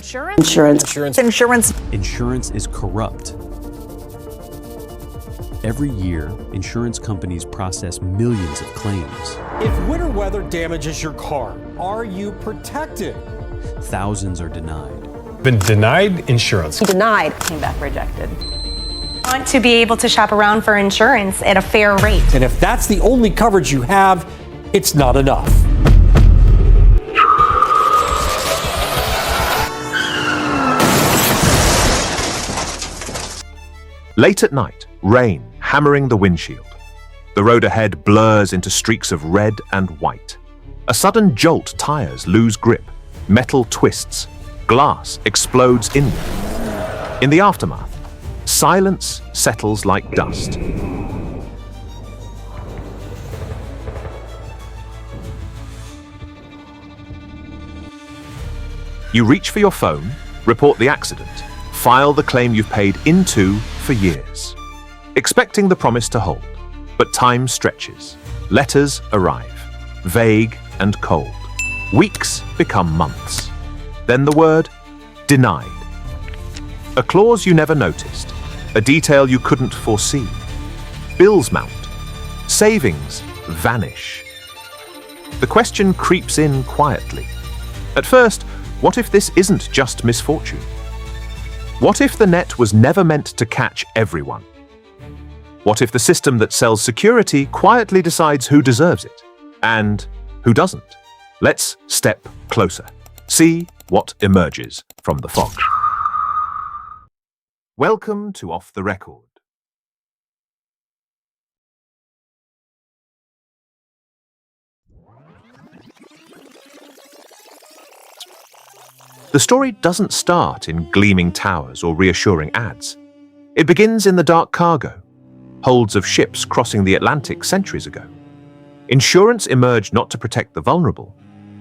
Insurance. Insurance is corrupt. Every year, insurance companies process millions of claims. If winter weather damages your car, are you protected? Thousands are denied. Been denied insurance. Denied. Came back rejected. Want to be able to shop around for insurance at a fair rate. And if that's the only coverage you have, it's not enough. Late at night, rain hammering the windshield. The road ahead blurs into streaks of red and white. A sudden jolt, tires lose grip, metal twists, glass explodes inward. In the aftermath, silence settles like dust. You reach for your phone, report the accident, file the claim you've paid into for years, expecting the promise to hold. But time stretches. Letters arrive, vague and cold. Weeks become months. Then the word, denied. A clause you never noticed, a detail you couldn't foresee. Bills mount, savings vanish. The question creeps in quietly. At first, what if this isn't just misfortune? What if the net was never meant to catch everyone? What if the system that sells security quietly decides who deserves it and who doesn't? Let's step closer. See what emerges from the fog. Welcome to Off the Record. The story doesn't start in gleaming towers or reassuring ads. It begins in the dark cargo, holds of ships crossing the Atlantic centuries ago. Insurance emerged not to protect the vulnerable,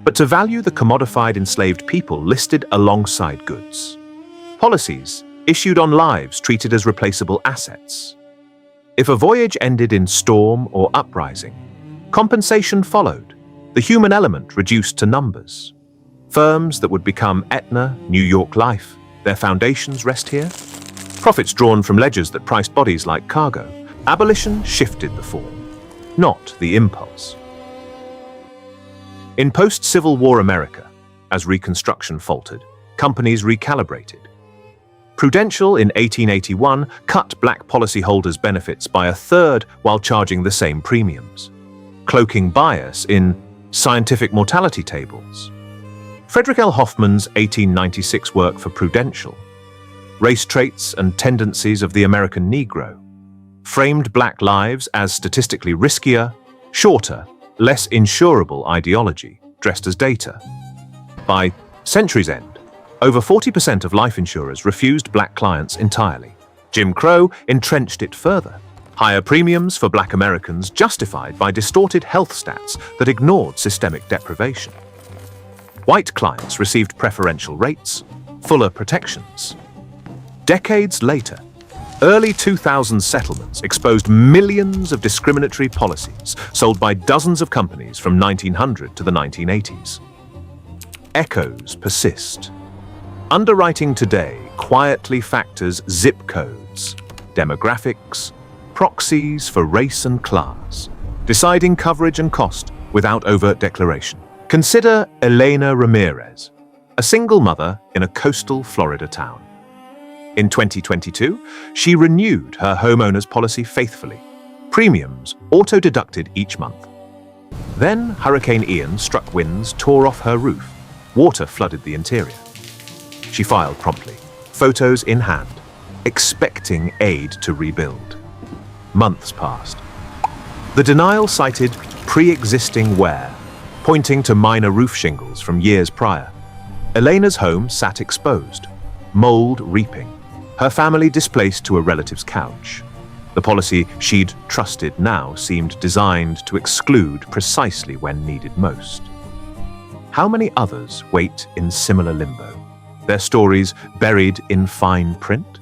but to value the commodified enslaved people listed alongside goods. Policies issued on lives treated as replaceable assets. If a voyage ended in storm or uprising, compensation followed, the human element reduced to numbers. Firms that would become Aetna, New York Life, their foundations rest here. Profits drawn from ledgers that priced bodies like cargo. Abolition shifted the form, not the impulse. In post-Civil War America, as Reconstruction faltered, companies recalibrated. Prudential in 1881 cut black policyholders' benefits by a third while charging the same premiums, cloaking bias in scientific mortality tables. Frederick L. Hoffman's 1896 work for Prudential, Race Traits and Tendencies of the American Negro, framed black lives as statistically riskier, shorter, less insurable ideology, dressed as data. By century's end, over 40% of life insurers refused black clients entirely. Jim Crow entrenched it further. Higher premiums for black Americans justified by distorted health stats that ignored systemic deprivation. White clients received preferential rates, fuller protections. Decades later, early 2000s settlements exposed millions of discriminatory policies sold by dozens of companies from 1900 to the 1980s. Echoes persist. Underwriting today quietly factors zip codes, demographics, proxies for race and class, deciding coverage and cost without overt declaration. Consider Elena Ramirez, a single mother in a coastal Florida town. In 2022, she renewed her homeowner's policy faithfully, premiums auto-deducted each month. Then Hurricane Ian struck winds, tore off her roof. Water flooded the interior. She filed promptly, photos in hand, expecting aid to rebuild. Months passed. The denial cited pre-existing wear, pointing to minor roof shingles from years prior. Elena's home sat exposed, mold reaping, her family displaced to a relative's couch. The policy she'd trusted now seemed designed to exclude precisely when needed most. How many others wait in similar limbo, their stories buried in fine print?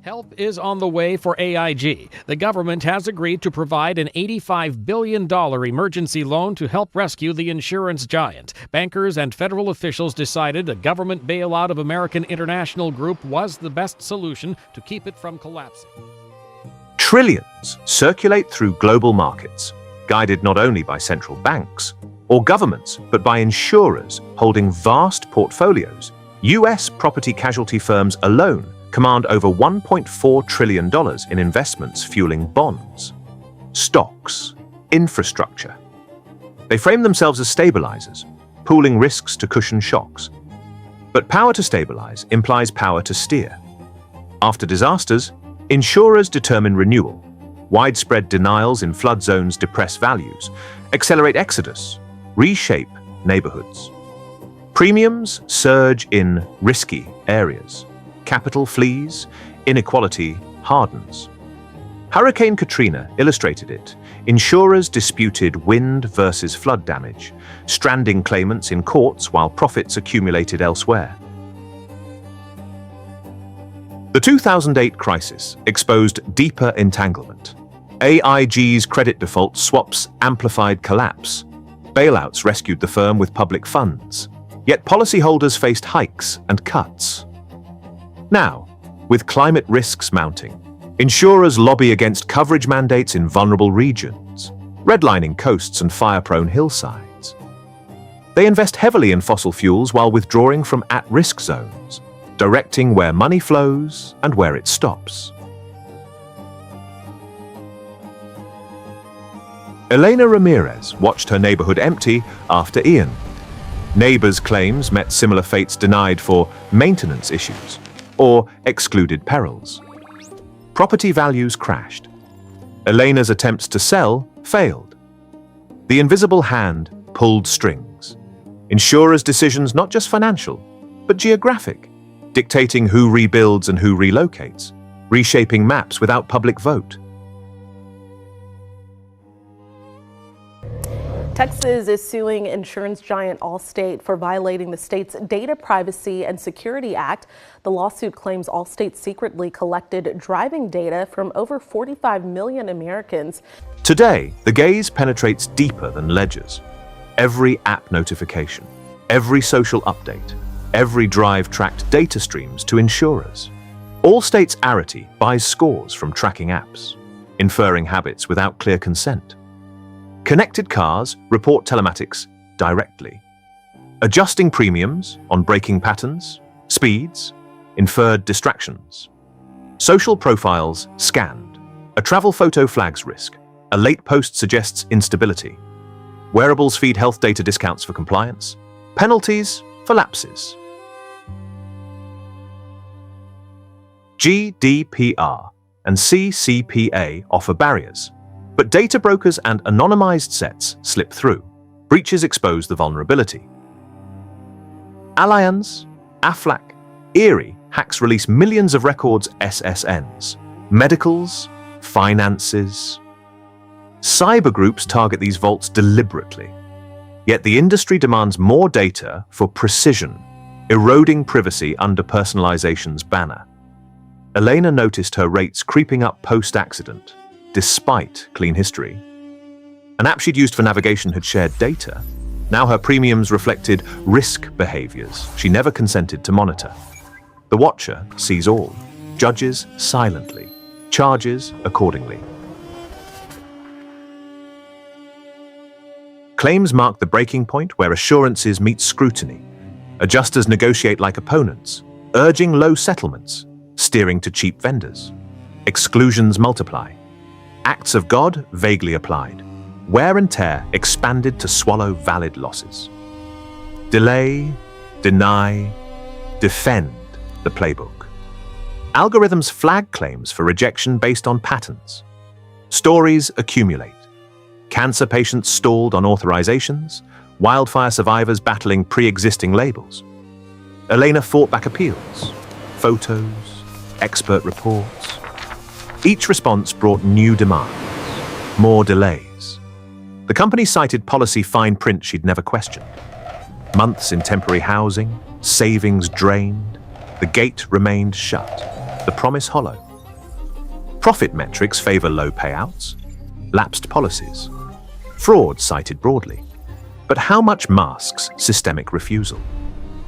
Help is on the way for AIG. The government has agreed to provide an $85 billion emergency loan to help rescue the insurance giant. Bankers and federal officials decided a government bailout of American International Group was the best solution to keep it from collapsing. Trillions circulate through global markets, guided not only by central banks or governments, but by insurers holding vast portfolios. U.S. property casualty firms alone command over $1.4 trillion in investments fueling bonds, stocks, infrastructure. They frame themselves as stabilizers, pooling risks to cushion shocks. But power to stabilize implies power to steer. After disasters, insurers determine renewal. Widespread denials in flood zones depress values, accelerate exodus, reshape neighborhoods. Premiums surge in risky areas. Capital flees, inequality hardens. Hurricane Katrina illustrated it. Insurers disputed wind versus flood damage, stranding claimants in courts while profits accumulated elsewhere. The 2008 crisis exposed deeper entanglement. AIG's credit default swaps amplified collapse. Bailouts rescued the firm with public funds. Yet policyholders faced hikes and cuts. Now, with climate risks mounting, insurers lobby against coverage mandates in vulnerable regions, redlining coasts and fire-prone hillsides. They invest heavily in fossil fuels while withdrawing from at-risk zones, directing where money flows and where it stops. Elena Ramirez watched her neighborhood empty after Ian. Neighbors' claims met similar fates denied for maintenance issues or excluded perils. Property values crashed. Elena's attempts to sell failed. The invisible hand pulled strings. Insurers' decisions not just financial, but geographic, dictating who rebuilds and who relocates, reshaping maps without public vote. Texas is suing insurance giant Allstate for violating the state's Data Privacy and Security Act. The lawsuit claims Allstate secretly collected driving data from over 45 million Americans. Today, the gaze penetrates deeper than ledgers. Every app notification, every social update, every drive tracked data streams to insurers. Allstate's Arity buys scores from tracking apps, inferring habits without clear consent. Connected cars report telematics directly, adjusting premiums on braking patterns, speeds, inferred distractions. Social profiles scanned. A travel photo flags risk. A late post suggests instability. Wearables feed health data discounts for compliance. Penalties for lapses. GDPR and CCPA offer barriers. But data brokers and anonymized sets slip through. Breaches expose the vulnerability. Allianz, Aflac, Erie hacks release millions of records SSNs. Medicals, finances. Cyber groups target these vaults deliberately. Yet the industry demands more data for precision, eroding privacy under personalization's banner. Elena noticed her rates creeping up post-accident, despite clean history. An app she'd used for navigation had shared data. Now her premiums reflected risk behaviors she never consented to monitor. The watcher sees all, judges silently, charges accordingly. Claims mark the breaking point where assurances meet scrutiny. Adjusters negotiate like opponents, urging low settlements, steering to cheap vendors. Exclusions multiply. Acts of God vaguely applied. Wear and tear expanded to swallow valid losses. Delay, deny, defend the playbook. Algorithms flag claims for rejection based on patterns. Stories accumulate. Cancer patients stalled on authorizations, wildfire survivors battling pre-existing labels. Elena fought back appeals, photos, expert reports. Each response brought new demands, more delays. The company cited policy fine print she'd never questioned. Months in temporary housing, savings drained. The gate remained shut, the promise hollow. Profit metrics favor low payouts, lapsed policies, fraud cited broadly. But how much masks systemic refusal?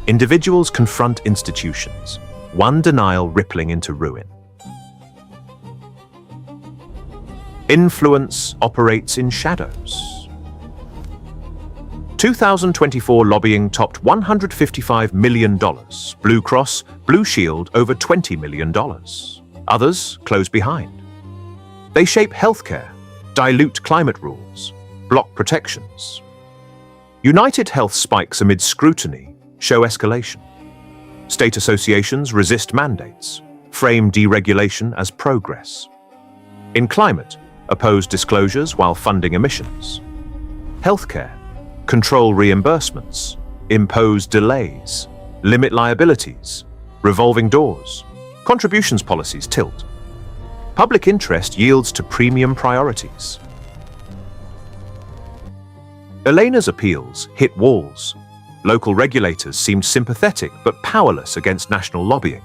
Individuals confront institutions, one denial rippling into ruin. Influence operates in shadows. 2024 lobbying topped $155 million. Blue Cross, Blue Shield over $20 million. Others close behind. They shape healthcare, dilute climate rules, block protections. United Health spikes amid scrutiny show escalation. State associations resist mandates, frame deregulation as progress. In climate, oppose disclosures while funding emissions. Healthcare, control reimbursements, impose delays, limit liabilities, revolving doors. Contributions policies tilt. Public interest yields to premium priorities. Elena's appeals hit walls. Local regulators seemed sympathetic but powerless against national lobbying.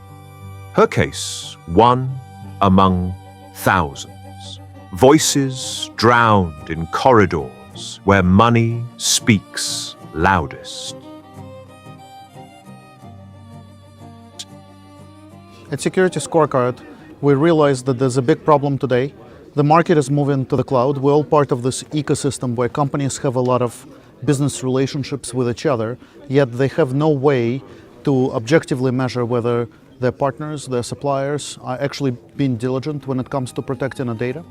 Her case, one among thousands. Voices drowned in corridors where money speaks loudest. At Security Scorecard, we realized that there's a big problem today. The market is moving to the cloud. We're all part of this ecosystem where companies have a lot of business relationships with each other, yet they have no way to objectively measure whether their partners, their suppliers are actually being diligent when it comes to protecting the data.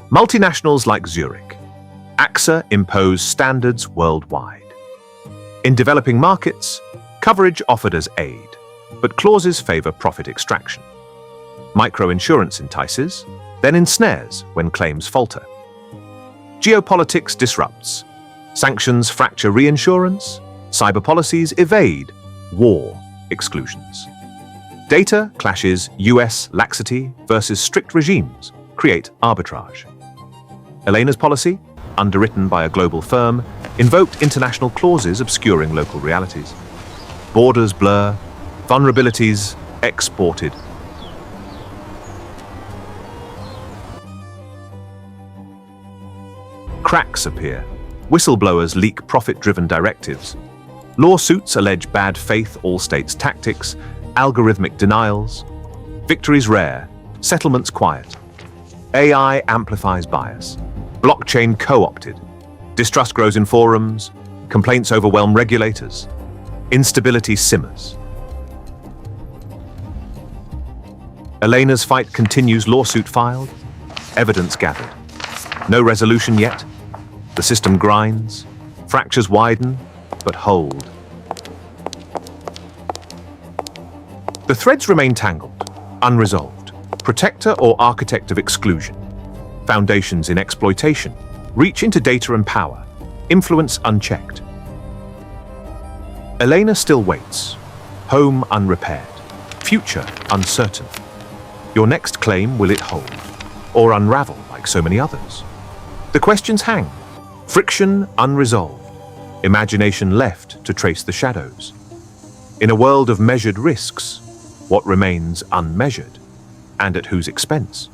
Multinationals like Zurich, AXA impose standards worldwide. In developing markets, coverage offered as aid, but clauses favor profit extraction. Microinsurance entices, then ensnares when claims falter. Geopolitics disrupts. Sanctions fracture reinsurance. Cyber policies evade war exclusions. Data clashes US laxity versus strict regimes create arbitrage. Elena's policy, underwritten by a global firm, invoked international clauses obscuring local realities. Borders blur, vulnerabilities exported. Cracks appear. Whistleblowers leak profit-driven directives. Lawsuits allege bad faith all-states tactics, algorithmic denials. Victories rare, settlements quiet. AI amplifies bias. Blockchain co-opted. Distrust grows in forums. Complaints overwhelm regulators. Instability simmers. Elena's fight continues, lawsuit filed, evidence gathered. No resolution yet. The system grinds, fractures widen, but hold. The threads remain tangled, unresolved. Protector or architect of exclusion. Foundations in exploitation, reach into data and power, influence unchecked. Elena still waits, home unrepaired, future uncertain. Your next claim, will it hold, or unravel like so many others? The questions hang, friction unresolved, imagination left to trace the shadows. In a world of measured risks, what remains unmeasured, and at whose expense?